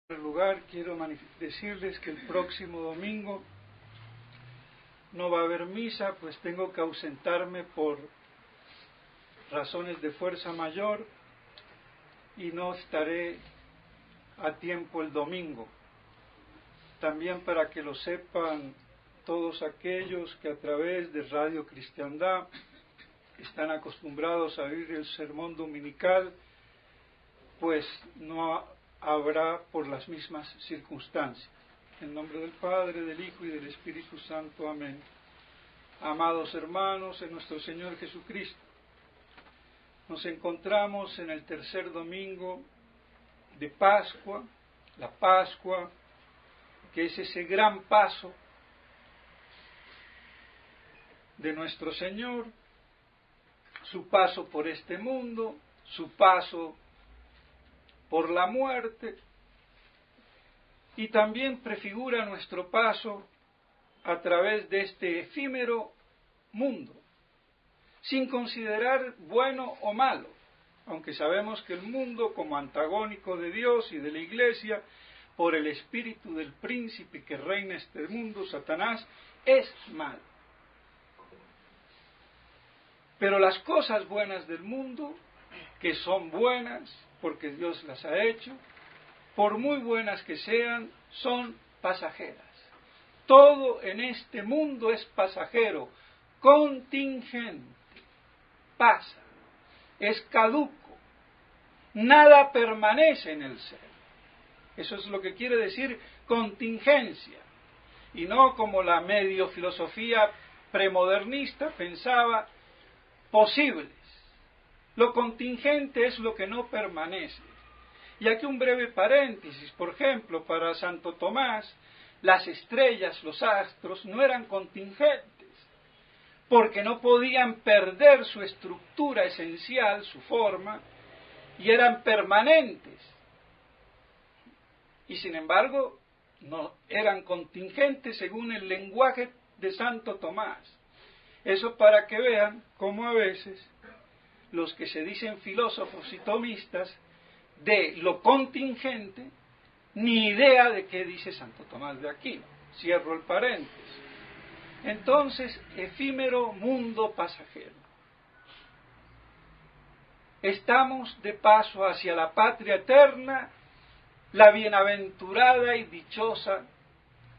En primer lugar, quiero decirles que el próximo domingo no va a haber misa, pues tengo que ausentarme por razones de fuerza mayor y no estaré a tiempo el domingo. También para que lo sepan todos aquellos que a través de Radio Cristiandad están acostumbrados a oír el sermón dominical, pues no habrá por las mismas circunstancias. En nombre del Padre, del Hijo y del Espíritu Santo. Amén. Amados hermanos en nuestro Señor Jesucristo, nos encontramos en el tercer domingo de Pascua, la Pascua, que es ese gran paso de nuestro Señor, su paso por este mundo, su paso por la muerte, y también prefigura nuestro paso a través de este efímero mundo, sin considerar bueno o malo, aunque sabemos que el mundo, como antagónico de Dios y de la Iglesia, por el espíritu del príncipe que reina este mundo, Satanás, es malo. Pero las cosas buenas del mundo, que son buenas porque Dios las ha hecho, por muy buenas que sean, son pasajeras. Todo en este mundo es pasajero, contingente, pasa, es caduco, nada permanece en el ser. Eso es lo que quiere decir contingencia, y no como la medio filosofía premodernista pensaba, posibles. Lo contingente es lo que no permanece. Y aquí un breve paréntesis, por ejemplo, para Santo Tomás, las estrellas, los astros, no eran contingentes, porque no podían perder su estructura esencial, su forma, y eran permanentes. Y sin embargo, no eran contingentes según el lenguaje de Santo Tomás. Eso para que vean cómo a veces los que se dicen filósofos y tomistas de lo contingente, ni idea de qué dice Santo Tomás de Aquino. Cierro el paréntesis. Entonces, efímero mundo pasajero. Estamos de paso hacia la patria eterna, la bienaventurada y dichosa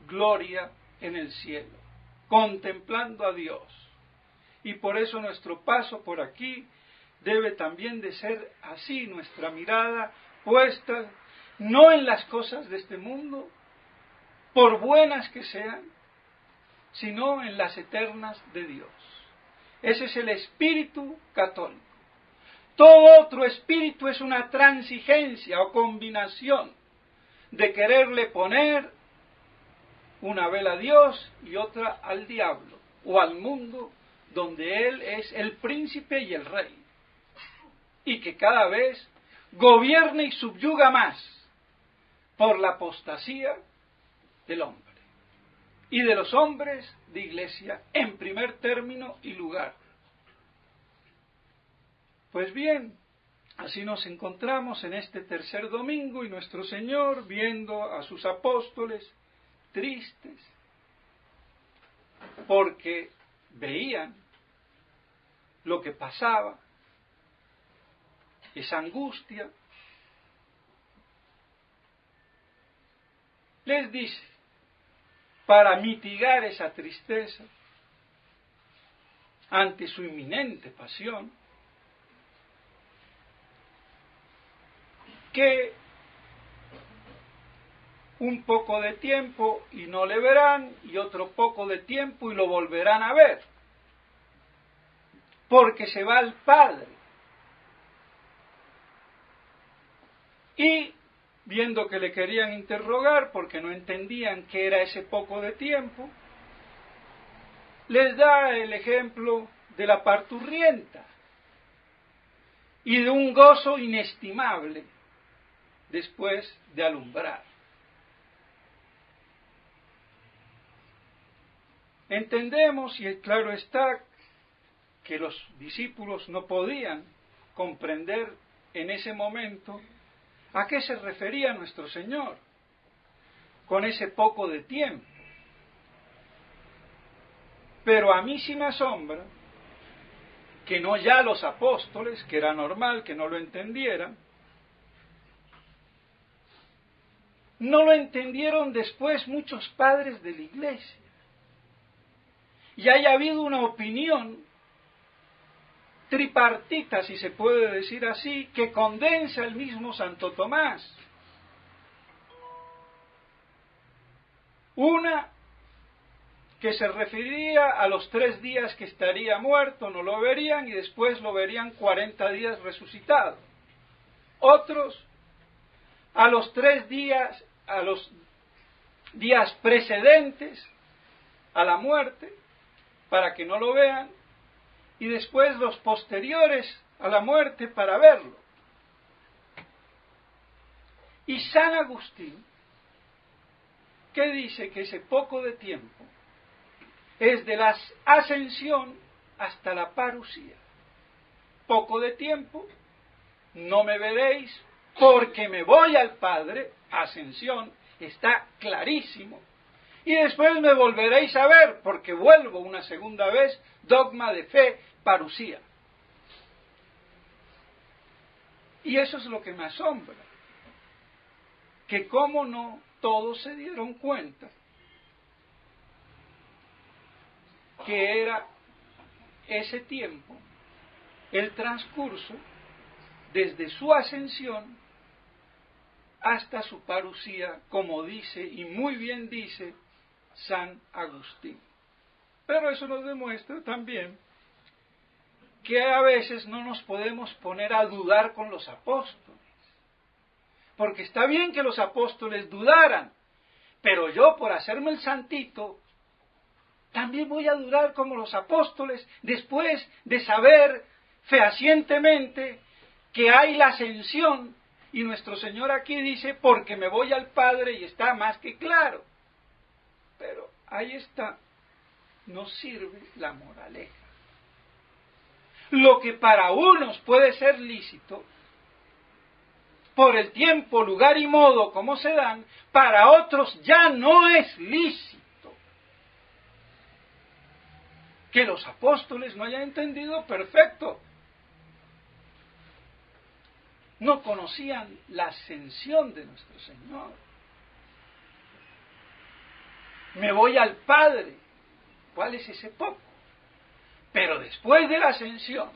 gloria en el cielo, contemplando a Dios. Y por eso nuestro paso por aquí debe también de ser así, nuestra mirada puesta no en las cosas de este mundo, por buenas que sean, sino en las eternas de Dios. Ese es el espíritu católico. Todo otro espíritu es una transigencia o combinación de quererle poner una vela a Dios y otra al diablo o al mundo, donde Él es el príncipe y el rey, y que cada vez gobierna y subyuga más por la apostasía del hombre, y de los hombres de iglesia en primer término y lugar. Pues bien, así nos encontramos en este tercer domingo, y nuestro Señor, viendo a sus apóstoles tristes, porque veían lo que pasaba, esa angustia, les dice, para mitigar esa tristeza ante su inminente pasión, que un poco de tiempo y no le verán, y otro poco de tiempo y lo volverán a ver, porque se va al Padre. Y viendo que le querían interrogar porque no entendían qué era ese poco de tiempo, les da el ejemplo de la parturienta y de un gozo inestimable después de alumbrar. Entendemos, y claro está, que los discípulos no podían comprender en ese momento ¿a qué se refería nuestro Señor? con ese poco de tiempo. Pero a mí sí me asombra que no ya los apóstoles, que era normal que no lo entendieran, no lo entendieron después muchos padres de la Iglesia. Y haya habido una opinión tripartita, si se puede decir así, que condensa el mismo Santo Tomás. Una que se referiría a los 3 días que estaría muerto, no lo verían, y después lo verían 40 días resucitado. Otros a los 3 días, a los días precedentes a la muerte, para que no lo vean, y después los posteriores a la muerte para verlo. Y San Agustín, que dice que ese poco de tiempo es de la ascensión hasta la parusía. Poco de tiempo, no me veréis porque me voy al Padre, ascensión, está clarísimo. Y después me volveréis a ver porque vuelvo una segunda vez, dogma de fe, parusía. Y eso es lo que me asombra, que cómo no todos se dieron cuenta que era ese tiempo, el transcurso desde su ascensión hasta su parusía, como dice, y muy bien dice, San Agustín. Pero eso nos demuestra también que a veces no nos podemos poner a dudar con los apóstoles. Porque está bien que los apóstoles dudaran, pero yo por hacerme el santito, también voy a dudar como los apóstoles después de saber fehacientemente que hay la ascensión, y nuestro Señor aquí dice, porque me voy al Padre, y está más que claro. Pero ahí está, nos sirve la moraleja. Lo que para unos puede ser lícito, por el tiempo, lugar y modo como se dan, para otros ya no es lícito. Que los apóstoles no hayan entendido, perfecto. No conocían la ascensión de nuestro Señor. Me voy al Padre. ¿Cuál es ese poco? Pero después de la ascensión,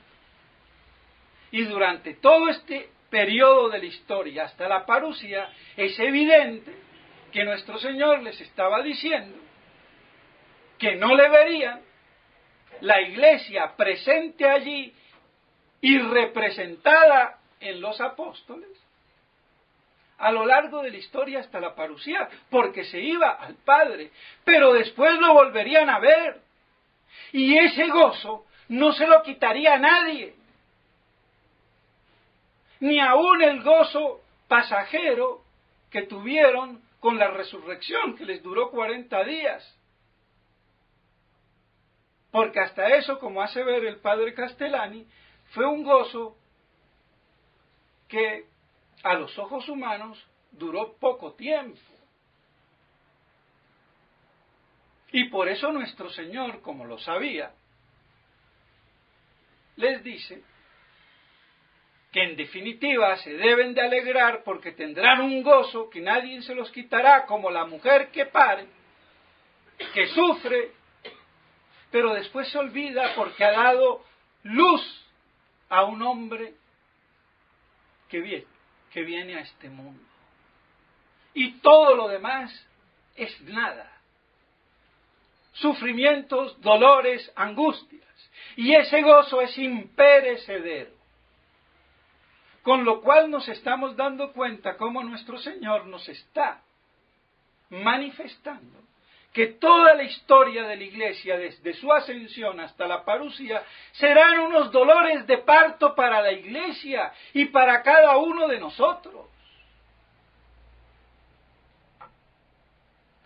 y durante todo este periodo de la historia hasta la parusía, es evidente que nuestro Señor les estaba diciendo que no le verían, la Iglesia presente allí y representada en los apóstoles, a lo largo de la historia hasta la parusía, porque se iba al Padre, pero después lo volverían a ver, y ese gozo no se lo quitaría a nadie, ni aun el gozo pasajero que tuvieron con la resurrección, que les duró 40 días. Porque hasta eso, como hace ver el padre Castellani, fue un gozo que a los ojos humanos duró poco tiempo. Y por eso nuestro Señor, como lo sabía, les dice que en definitiva se deben de alegrar porque tendrán un gozo que nadie se los quitará, como la mujer que pare, que sufre, pero después se olvida porque ha dado luz a un hombre que viene a este mundo. Y todo lo demás es nada. Sufrimientos, dolores, angustias. Y ese gozo es imperecedero. Con lo cual nos estamos dando cuenta cómo nuestro Señor nos está manifestando que toda la historia de la Iglesia, desde su ascensión hasta la parusía, serán unos dolores de parto para la Iglesia y para cada uno de nosotros.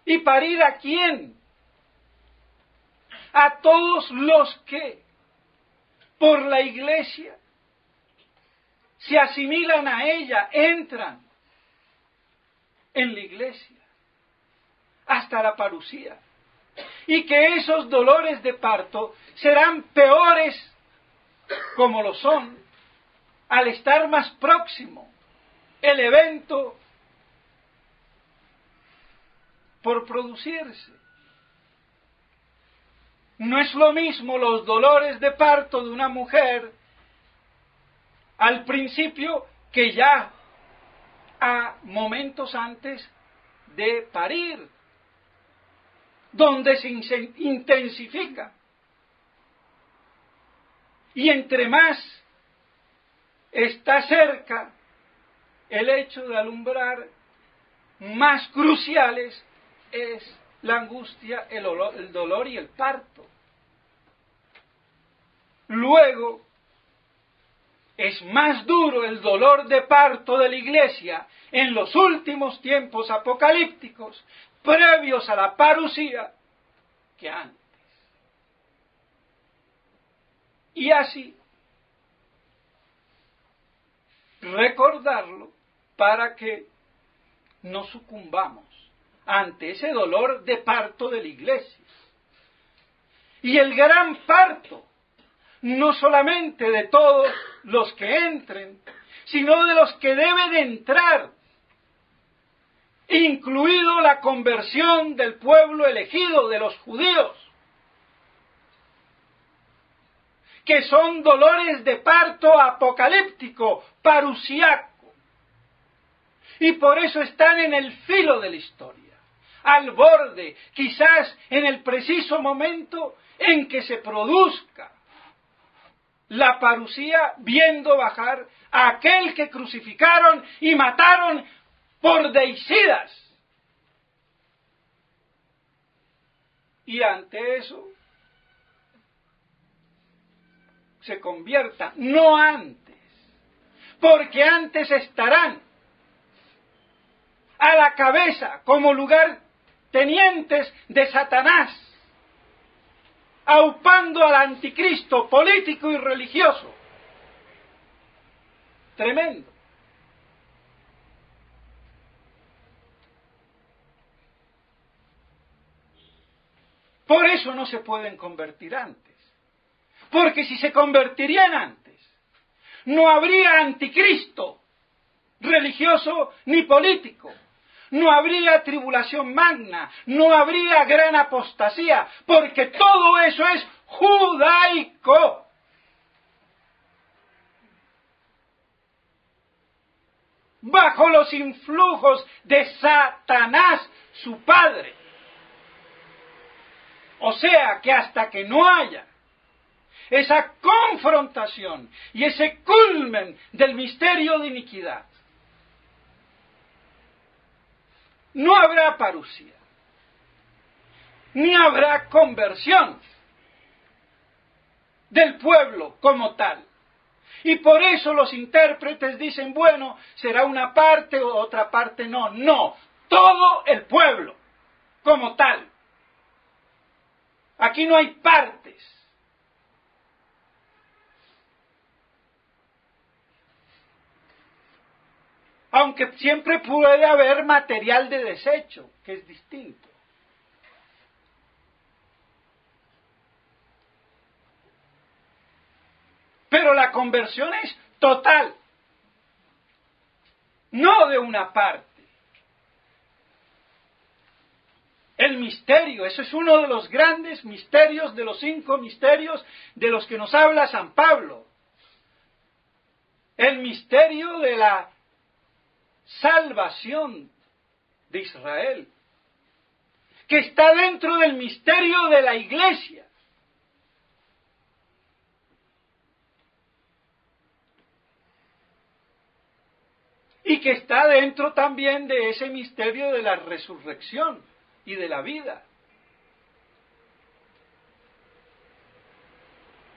¿Y parir a quién? A todos los que por la Iglesia se asimilan a ella, entran en la Iglesia. hasta la parucía, y que esos dolores de parto serán peores, como lo son, al estar más próximo el evento por producirse. No es lo mismo los dolores de parto de una mujer al principio que ya a momentos antes de parir, donde se intensifica. Y entre más está cerca el hecho de alumbrar, más cruciales es la angustia, el dolor y el parto. Luego, es más duro el dolor de parto de la Iglesia en los últimos tiempos apocalípticos, previos a la parucía, que antes. Y así, recordarlo para que no sucumbamos ante ese dolor de parto de la Iglesia. Y el gran parto, no solamente de todos los que entren, sino de los que deben de entrar, incluido la conversión del pueblo elegido, de los judíos, que son dolores de parto apocalíptico, parusiaco, y por eso están en el filo de la historia, al borde, quizás en el preciso momento en que se produzca la parucía, viendo bajar a aquel que crucificaron y mataron por deicidas. Y ante eso se convierta, no antes, porque antes estarán a la cabeza como lugar tenientes de Satanás, aupando al anticristo político y religioso. Tremendo. Por eso no se pueden convertir antes. Porque si se convertirían antes, no habría anticristo religioso ni político. No habría tribulación magna, no habría gran apostasía, porque todo eso es judaico. Bajo los influjos de Satanás, su padre. O sea que hasta que no haya esa confrontación y ese culmen del misterio de iniquidad, no habrá parucía, ni habrá conversión del pueblo como tal. Y por eso los intérpretes dicen, bueno, será una parte o otra parte no. No, todo el pueblo como tal. Aquí no hay partes. Aunque siempre puede haber material de desecho, que es distinto. Pero la conversión es total, no de una parte. El misterio, eso es uno de los grandes misterios, de los 5 misterios de los que nos habla San Pablo. El misterio de la salvación de Israel, que está dentro del misterio de la Iglesia. Y que está dentro también de ese misterio de la resurrección y de la vida.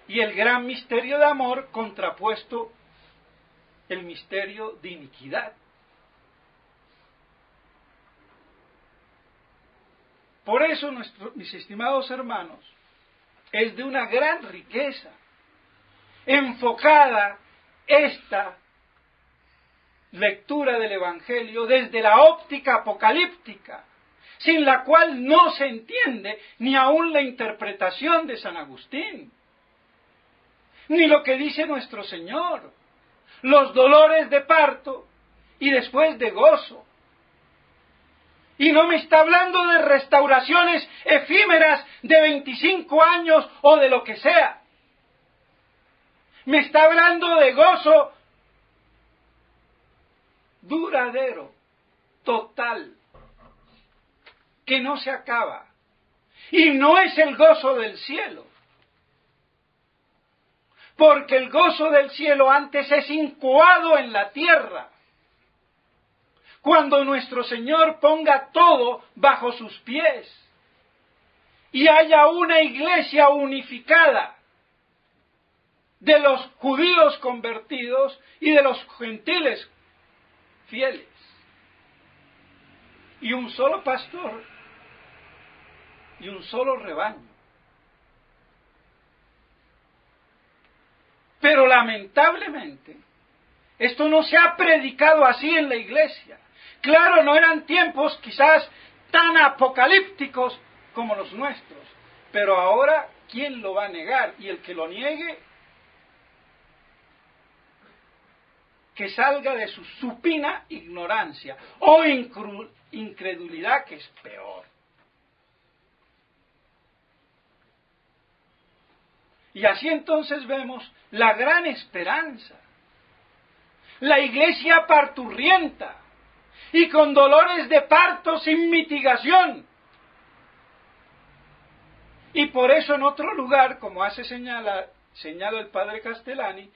Y el gran misterio de amor contrapuesto el misterio de iniquidad. Por eso, mis estimados hermanos, es de una gran riqueza enfocada esta lectura del Evangelio desde la óptica apocalíptica, sin la cual no se entiende ni aun la interpretación de San Agustín, ni lo que dice nuestro Señor, los dolores de parto y después de gozo. Y no me está hablando de restauraciones efímeras de 25 años o de lo que sea. Me está hablando de gozo duradero, total, que no se acaba. Y no es el gozo del cielo. Porque el gozo del cielo antes es incoado en la tierra. Cuando nuestro Señor ponga todo bajo sus pies y haya una iglesia unificada de los judíos convertidos y de los gentiles fieles, y un solo pastor y un solo rebaño. Pero lamentablemente esto no se ha predicado así en la iglesia. Claro, no eran tiempos quizás tan apocalípticos como los nuestros, pero ahora, ¿quién lo va a negar? Y el que lo niegue, que salga de su supina ignorancia o incredulidad, que es peor. Y así entonces vemos la gran esperanza. La iglesia parturrienta y con dolores de parto sin mitigación. Y por eso en otro lugar, como señala el padre Castellani,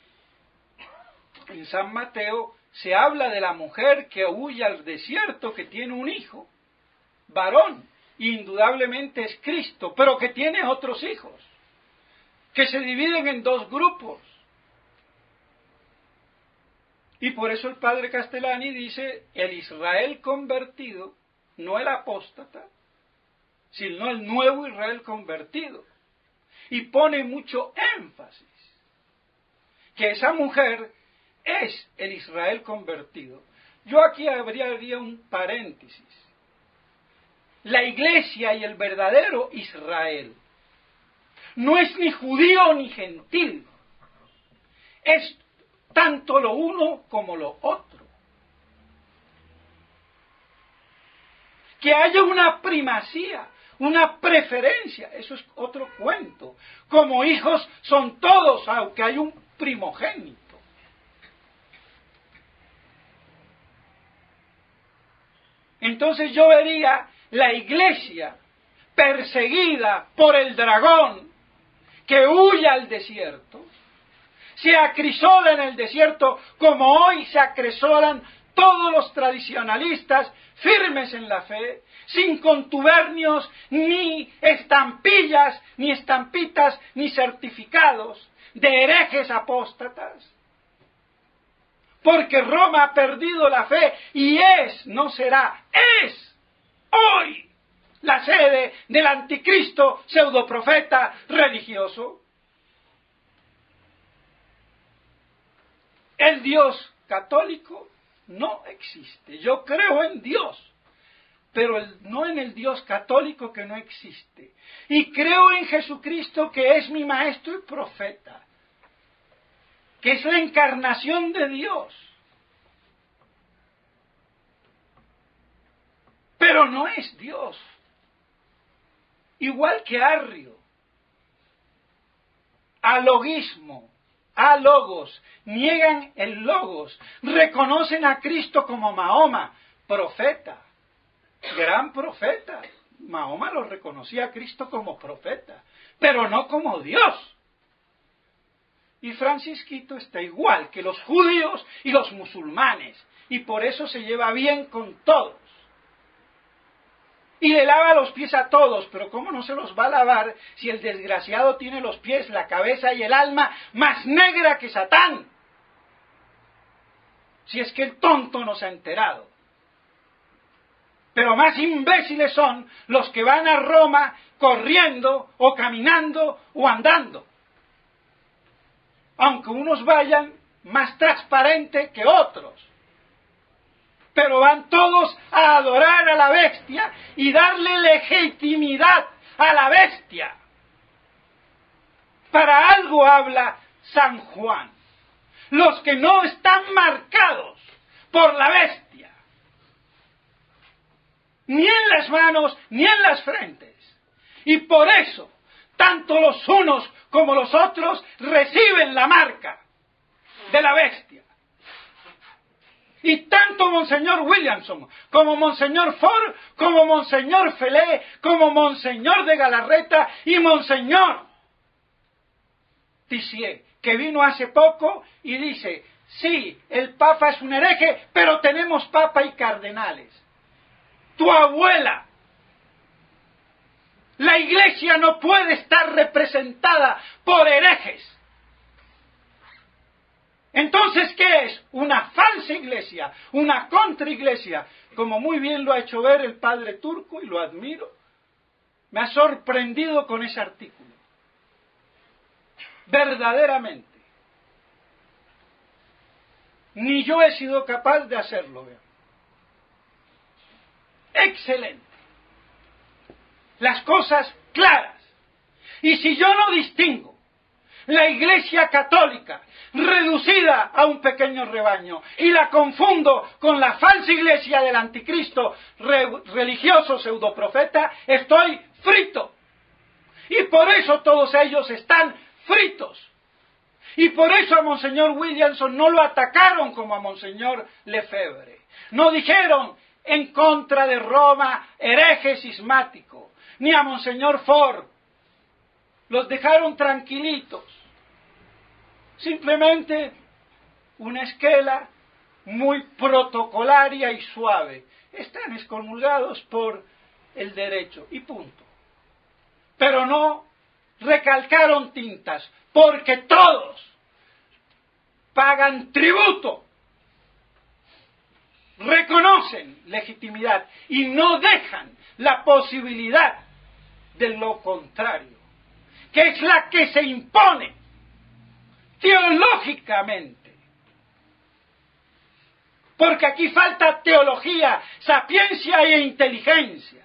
en San Mateo se habla de la mujer que huye al desierto, que tiene un hijo, varón, y indudablemente es Cristo, pero que tiene otros hijos, que se dividen en dos grupos. Y por eso el padre Castellani dice, el Israel convertido, no el apóstata, sino el nuevo Israel convertido. Y pone mucho énfasis que esa mujer es el Israel convertido. Yo aquí haría un paréntesis. La iglesia y el verdadero Israel no es ni judío ni gentil, es tanto lo uno como lo otro. Que haya una primacía, una preferencia, eso es otro cuento. Como hijos son todos, aunque hay un primogénito. Entonces yo vería la iglesia perseguida por el dragón que huye al desierto, se acrisola en el desierto como hoy se acrisolan todos los tradicionalistas firmes en la fe, sin contubernios, ni estampillas, ni estampitas, ni certificados de herejes apóstatas. Porque Roma ha perdido la fe y no será, es hoy la sede del anticristo pseudoprofeta religioso. El Dios católico no existe. Yo creo en Dios, pero no en el Dios católico que no existe. Y creo en Jesucristo, que es mi maestro y profeta, que es la encarnación de Dios. Pero no es Dios. Igual que Arrio, alogismo, alogos, niegan el logos, reconocen a Cristo como Mahoma, profeta, gran profeta. Mahoma lo reconocía a Cristo como profeta, pero no como Dios. Y Francisquito está igual que los judíos y los musulmanes, y por eso se lleva bien con todos. Y le lava los pies a todos, pero ¿cómo no se los va a lavar si el desgraciado tiene los pies, la cabeza y el alma más negra que Satán? Si es que el tonto no se ha enterado. Pero más imbéciles son los que van a Roma corriendo o caminando o andando. Aunque unos vayan más transparente que otros. pero van todos a adorar a la bestia y darle legitimidad a la bestia. Para algo habla San Juan. Los que no están marcados por la bestia, ni en las manos ni en las frentes. Y por eso, tanto los unos como los otros reciben la marca de la bestia. Y tanto Monseñor Williamson, como Monseñor Ford, como Monseñor Felé, como Monseñor de Galarreta y Monseñor Tissier, que vino hace poco y dice, sí, el Papa es un hereje, pero tenemos Papa y cardenales. Tu abuela, la Iglesia no puede estar representada por herejes. Entonces, ¿qué es? Una falsa iglesia, una contraiglesia, como muy bien lo ha hecho ver el padre Turco, y lo admiro. Me ha sorprendido con ese artículo. Verdaderamente. Ni yo he sido capaz de hacerlo. Vean. Excelente. Las cosas claras. Y si yo no distingo la Iglesia católica reducida a un pequeño rebaño y la confundo con la falsa iglesia del anticristo religioso pseudoprofeta, estoy frito. Y por eso todos ellos están fritos. Y por eso a Monseñor Williamson no lo atacaron como a Monseñor Lefebvre. No dijeron en contra de Roma hereje cismático, ni a Monseñor Ford. Los dejaron tranquilitos. Simplemente una esquela muy protocolaria y suave. Están excomulgados por el derecho y punto. Pero no recalcaron tintas, porque todos pagan tributo, reconocen legitimidad y no dejan la posibilidad de lo contrario, que es la que se impone teológicamente. Porque aquí falta teología, sapiencia e inteligencia.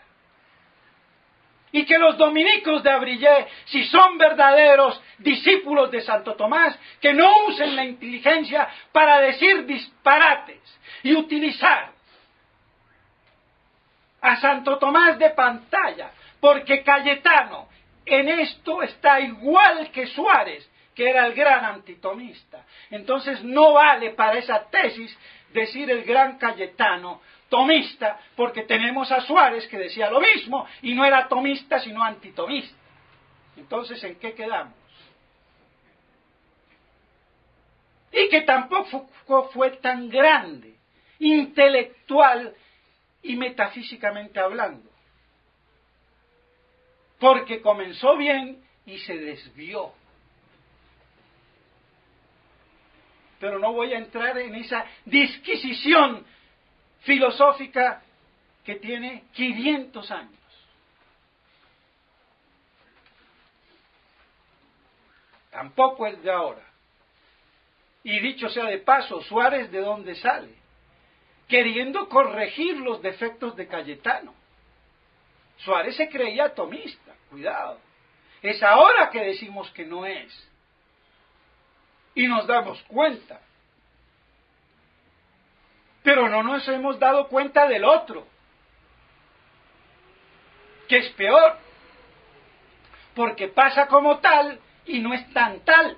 Y que los dominicos de Abrillé, si son verdaderos discípulos de Santo Tomás, que no usen la inteligencia para decir disparates y utilizar a Santo Tomás de pantalla, porque Cayetano en esto está igual que Suárez, que era el gran antitomista. Entonces no vale para esa tesis decir el gran Cayetano tomista, porque tenemos a Suárez que decía lo mismo y no era tomista sino antitomista. Entonces, ¿en qué quedamos? Y que tampoco fue tan grande, intelectual y metafísicamente hablando, porque comenzó bien y se desvió. Pero no voy a entrar en esa disquisición filosófica que tiene 500 años. Tampoco es de ahora. Y dicho sea de paso, Suárez, ¿de dónde sale? Queriendo corregir los defectos de Cayetano. Suárez se creía atomista, cuidado. Es ahora que decimos que no es. Y nos damos cuenta. Pero no nos hemos dado cuenta del otro, que es peor, porque pasa como tal y no es tan tal.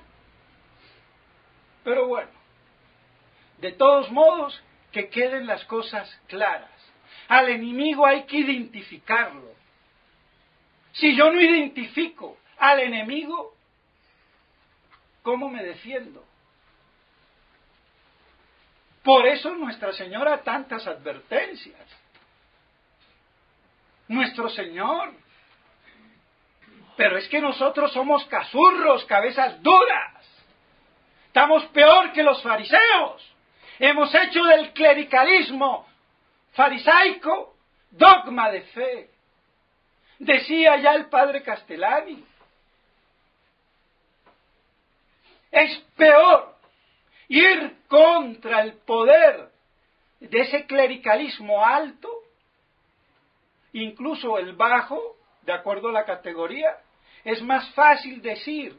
Pero bueno, de todos modos, que queden las cosas claras. Al enemigo hay que identificarlo. Si yo no identifico al enemigo, ¿cómo me defiendo? Por eso Nuestra Señora tantas advertencias. Nuestro Señor. Pero es que nosotros somos cazurros, cabezas duras. Estamos peor que los fariseos. Hemos hecho del clericalismo farisaico dogma de fe. Decía ya el padre Castellani. Es peor ir contra el poder de ese clericalismo alto, incluso el bajo, de acuerdo a la categoría, es más fácil decir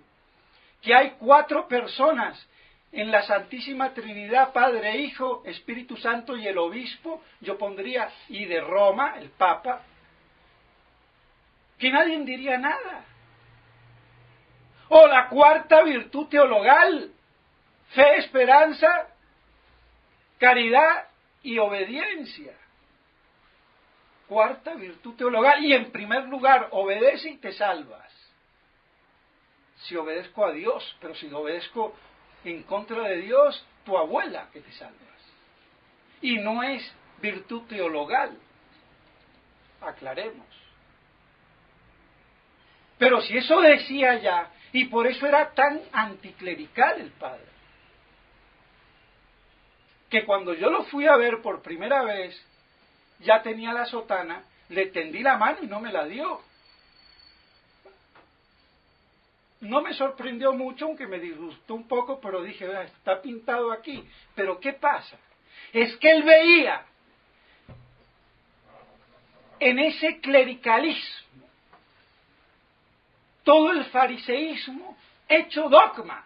que hay 4 personas en la Santísima Trinidad, Padre, Hijo, Espíritu Santo y el Obispo, yo pondría, y de Roma, el Papa, que nadie diría nada. O la 4ª virtud teologal, fe, esperanza, caridad y obediencia. 4ª virtud teologal, y en primer lugar, obedece y te salvas. Si obedezco a Dios, pero si obedezco en contra de Dios, tu abuela que te salvas. Y no es virtud teologal, aclaremos. Pero si eso decía ya, y por eso era tan anticlerical el padre, que cuando yo lo fui a ver por primera vez, ya tenía la sotana, le tendí la mano y no me la dio. No me sorprendió mucho, aunque me disgustó un poco, pero dije, está pintado aquí. Pero ¿qué pasa? Es que él veía en ese clericalismo todo el fariseísmo hecho dogma.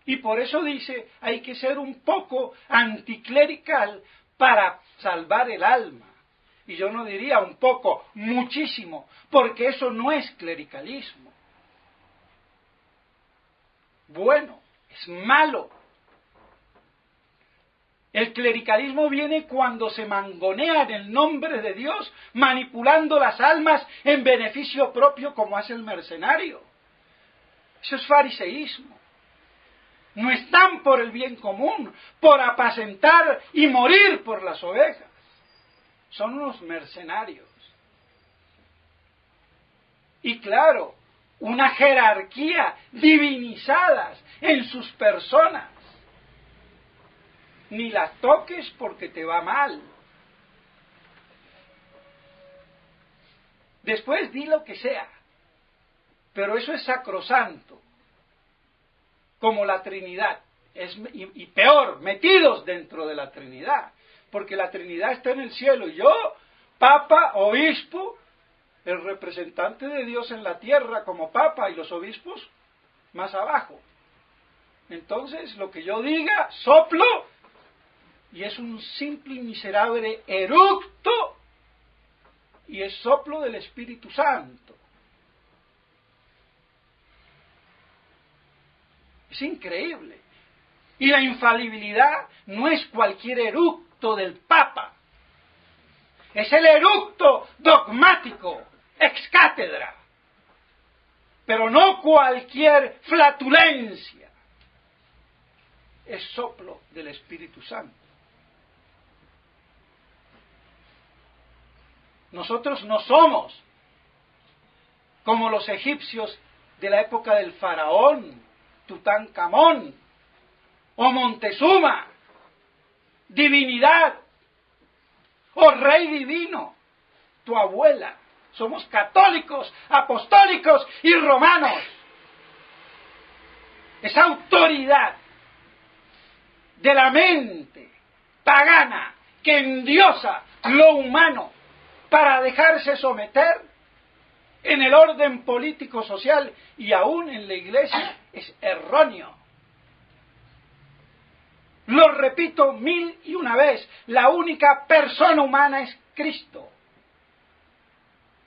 Y por eso dice, hay que ser un poco anticlerical para salvar el alma. Y yo no diría un poco, muchísimo, porque eso no es clericalismo. Bueno, es malo. El clericalismo viene cuando se mangonea en el nombre de Dios, manipulando las almas en beneficio propio, como hace el mercenario. Eso es fariseísmo. No están por el bien común, por apacentar y morir por las ovejas. Son unos mercenarios. Y claro, una jerarquía divinizadas en sus personas. Ni las toques porque te va mal. Después di lo que sea, pero eso es sacrosanto, como la Trinidad, y peor, metidos dentro de la Trinidad, porque la Trinidad está en el cielo, y yo, Papa, Obispo, el representante de Dios en la tierra como Papa, y los obispos más abajo. Entonces, lo que yo diga, soplo, y es un simple y miserable eructo, y es soplo del Espíritu Santo. Es increíble. Y la infalibilidad no es cualquier eructo del Papa, es el eructo dogmático, ex cátedra, pero no cualquier flatulencia, es soplo del Espíritu Santo. Nosotros no somos como los egipcios de la época del faraón, Tutankamón, o Montezuma, divinidad, o rey divino, tu abuela. Somos católicos, apostólicos y romanos. Esa autoridad de la mente pagana que endiosa lo humano para dejarse someter en el orden político-social y aún en la iglesia es erróneo. Lo repito 1001 vez, la única persona humana es Cristo.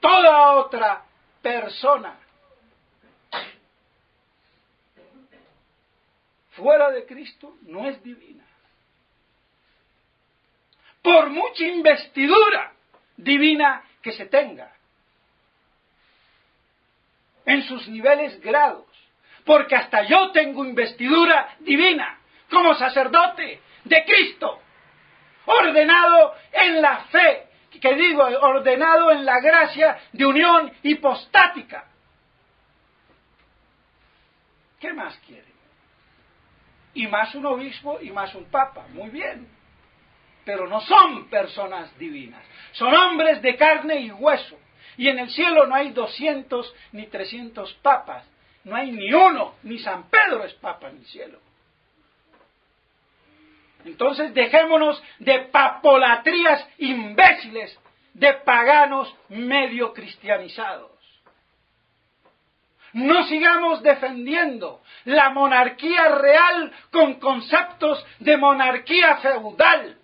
Toda otra persona fuera de Cristo no es divina. Por mucha investidura divina que se tenga en sus niveles grados, porque hasta yo tengo investidura divina como sacerdote de Cristo, ordenado en la fe, que digo, ordenado en la gracia de unión hipostática. ¿Qué más quiere? Y más un obispo y más un papa, muy bien, pero no son personas divinas, son hombres de carne y hueso, y en el cielo no hay 200 ni 300 papas, no hay ni uno, ni San Pedro es papa en el cielo. Entonces dejémonos de papolatrías imbéciles, de paganos medio cristianizados. No sigamos defendiendo la monarquía real con conceptos de monarquía feudal.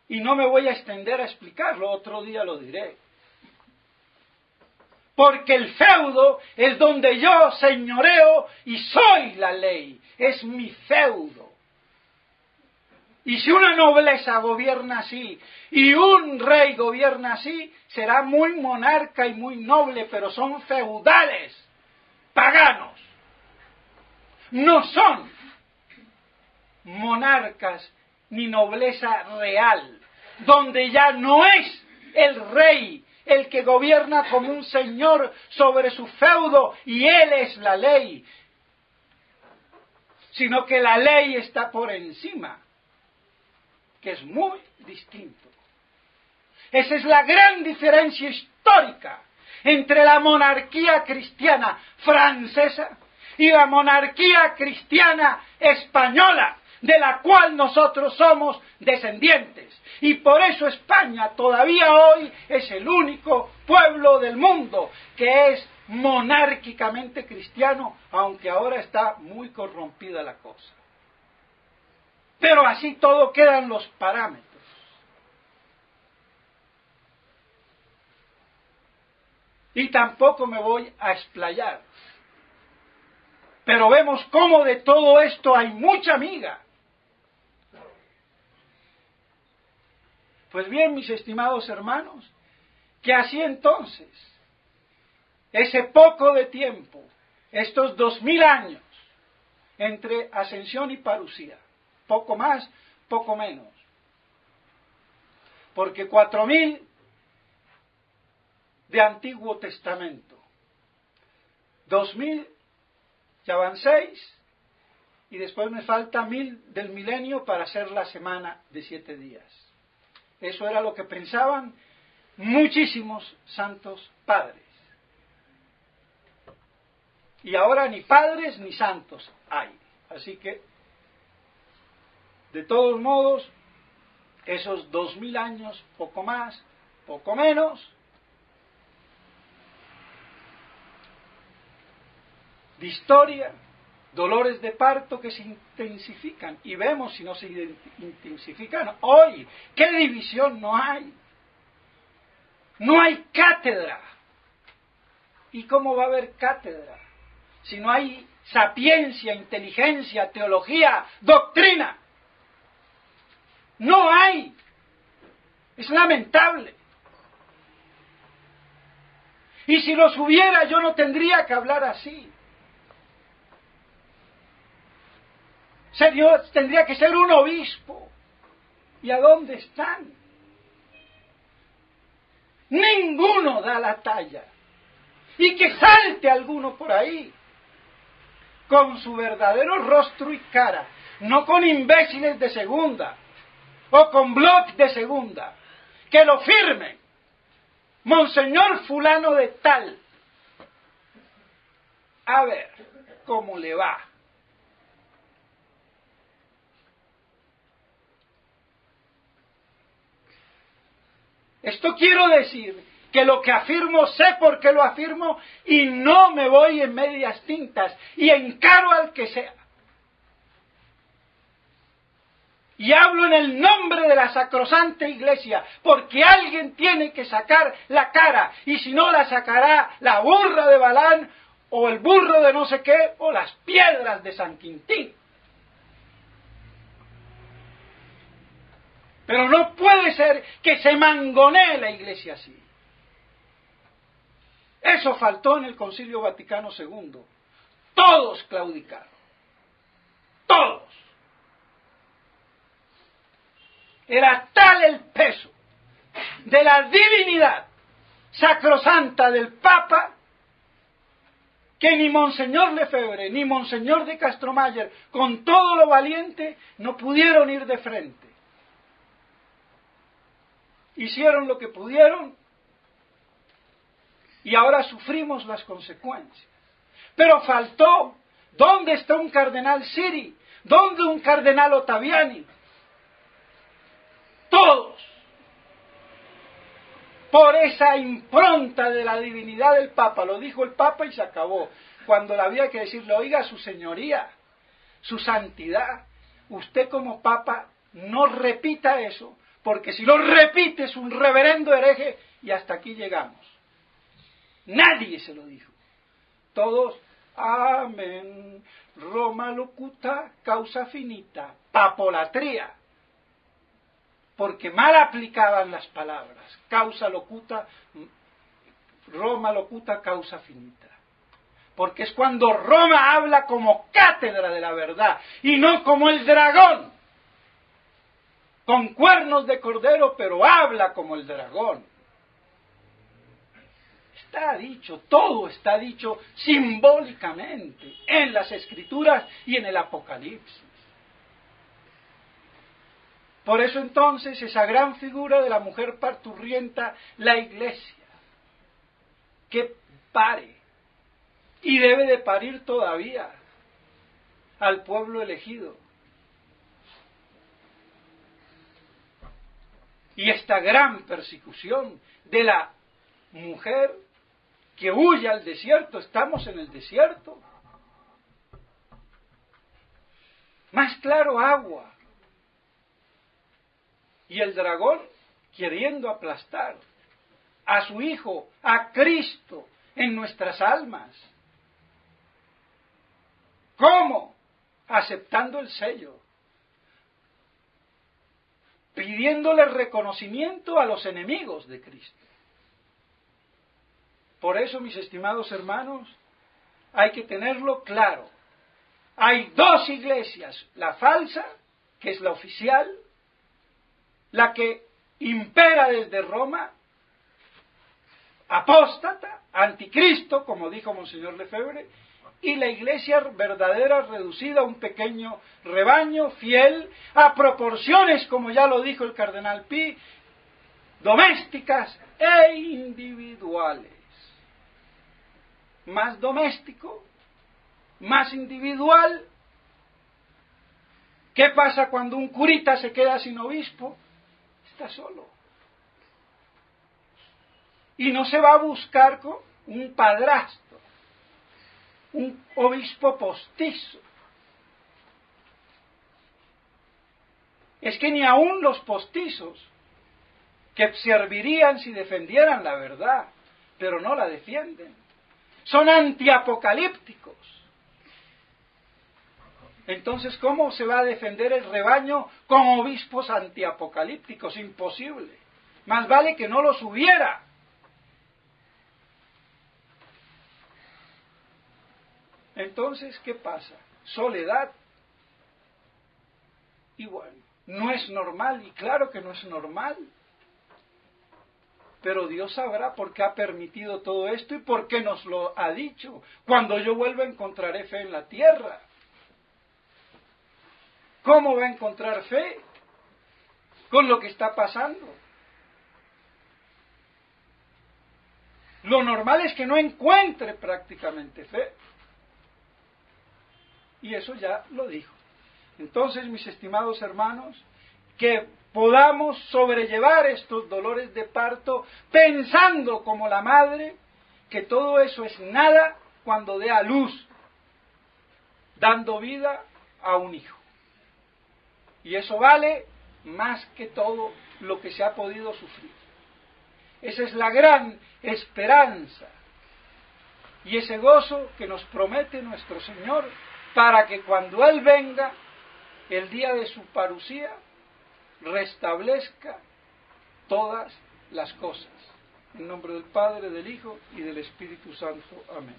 Y no me voy a extender a explicarlo, otro día lo diré. Porque el feudo es donde yo señoreo y soy la ley, es mi feudo. Y si una nobleza gobierna así y un rey gobierna así, será muy monarca y muy noble, pero son feudales, paganos. No son monarcas ni nobleza real, donde ya no es el rey el que gobierna como un señor sobre su feudo y él es la ley, sino que la ley está por encima, que es muy distinto. Esa es la gran diferencia histórica entre la monarquía cristiana francesa y la monarquía cristiana española, de la cual nosotros somos descendientes. Y por eso España todavía hoy es el único pueblo del mundo que es monárquicamente cristiano, aunque ahora está muy corrompida la cosa. Pero así todo quedan los parámetros. Y tampoco me voy a explayar. Pero vemos cómo de todo esto hay mucha miga. Pues bien, mis estimados hermanos, que así entonces, ese poco de tiempo, estos 2000 años, entre Ascensión y Parucía, poco más, poco menos, porque 4000 de Antiguo Testamento, 2000, ya van 6, y después me falta 1000 del milenio para hacer la semana de 7 días. Eso era lo que pensaban muchísimos santos padres. Y ahora ni padres ni santos hay. Así que, de todos modos, esos 2000 años, poco más, poco menos, de historia, dolores de parto que se intensifican, y vemos si no se intensifican hoy, qué división no hay. No hay cátedra. ¿Y cómo va a haber cátedra si no hay sapiencia, inteligencia, teología, doctrina? No hay. Es lamentable. Y si los hubiera, yo no tendría que hablar así. Tendría que ser un obispo. ¿Y a dónde están? Ninguno da la talla. Y que salte alguno por ahí, con su verdadero rostro y cara, no con imbéciles de segunda, o con blog de segunda, que lo firmen. Monseñor fulano de tal. A ver cómo le va. Esto quiero decir que lo que afirmo sé por qué lo afirmo y no me voy en medias tintas y encaro al que sea. Y hablo en el nombre de la sacrosanta Iglesia, porque alguien tiene que sacar la cara, y si no la sacará la burra de Balán, o el burro de no sé qué, o las piedras de San Quintín. Pero no puede ser que se mangonee la Iglesia así. Eso faltó en el Concilio Vaticano II. Todos claudicaron. Todos. Era tal el peso de la divinidad sacrosanta del Papa que ni Monseñor Lefebvre ni Monseñor de Castromayer, con todo lo valiente, no pudieron ir de frente. Hicieron lo que pudieron y ahora sufrimos las consecuencias. Pero faltó ¿Dónde está un cardenal Siri? ¿Dónde un cardenal Ottaviani? Todos, por esa impronta de la divinidad del Papa, lo dijo el Papa y se acabó. Cuando le había que decirle, oiga, su señoría, su santidad, usted como Papa no repita eso, porque si lo repite es un reverendo hereje y hasta aquí llegamos. Nadie se lo dijo. Todos, amén, Roma locuta, causa finita, papolatría. Porque mal aplicaban las palabras, causa locuta, Roma locuta, causa finita. Porque es cuando Roma habla como cátedra de la verdad y no como el dragón, con cuernos de cordero, pero habla como el dragón. Está dicho, todo está dicho simbólicamente en las Escrituras y en el Apocalipsis. Por eso entonces esa gran figura de la mujer parturienta, la Iglesia, que pare, y debe de parir todavía al pueblo elegido. Y esta gran persecución de la mujer que huye al desierto, estamos en el desierto. Más claro, agua. Y el dragón queriendo aplastar a su Hijo, a Cristo, en nuestras almas. ¿Cómo? Aceptando el sello. Pidiéndole reconocimiento a los enemigos de Cristo. Por eso, mis estimados hermanos, hay que tenerlo claro. Hay dos iglesias, la falsa, que es la oficial, la que impera desde Roma, apóstata, anticristo, como dijo Monseñor Lefebvre, y la iglesia verdadera reducida a un pequeño rebaño fiel a proporciones, como ya lo dijo el cardenal Pi, domésticas e individuales. Más doméstico, más individual. ¿Qué pasa cuando un curita se queda sin obispo? Está solo. Y no se va a buscar con un padrastro, un obispo postizo. Es que ni aun los postizos, que servirían si defendieran la verdad, pero no la defienden, son antiapocalípticos. Entonces, ¿cómo se va a defender el rebaño con obispos antiapocalípticos? Imposible. Más vale que no los hubiera. Entonces, ¿qué pasa? Soledad. Y bueno, no es normal, y claro que no es normal. Pero Dios sabrá por qué ha permitido todo esto y por qué nos lo ha dicho. Cuando yo vuelva encontraré fe en la tierra. ¿Cómo va a encontrar fe con lo que está pasando? Lo normal es que no encuentre prácticamente fe. Y eso ya lo dijo. Entonces, mis estimados hermanos, que podamos sobrellevar estos dolores de parto pensando como la madre que todo eso es nada cuando dé a luz, dando vida a un hijo. Y eso vale más que todo lo que se ha podido sufrir. Esa es la gran esperanza y ese gozo que nos promete nuestro Señor para que cuando Él venga, el día de su parucía, restablezca todas las cosas. En nombre del Padre, del Hijo y del Espíritu Santo. Amén.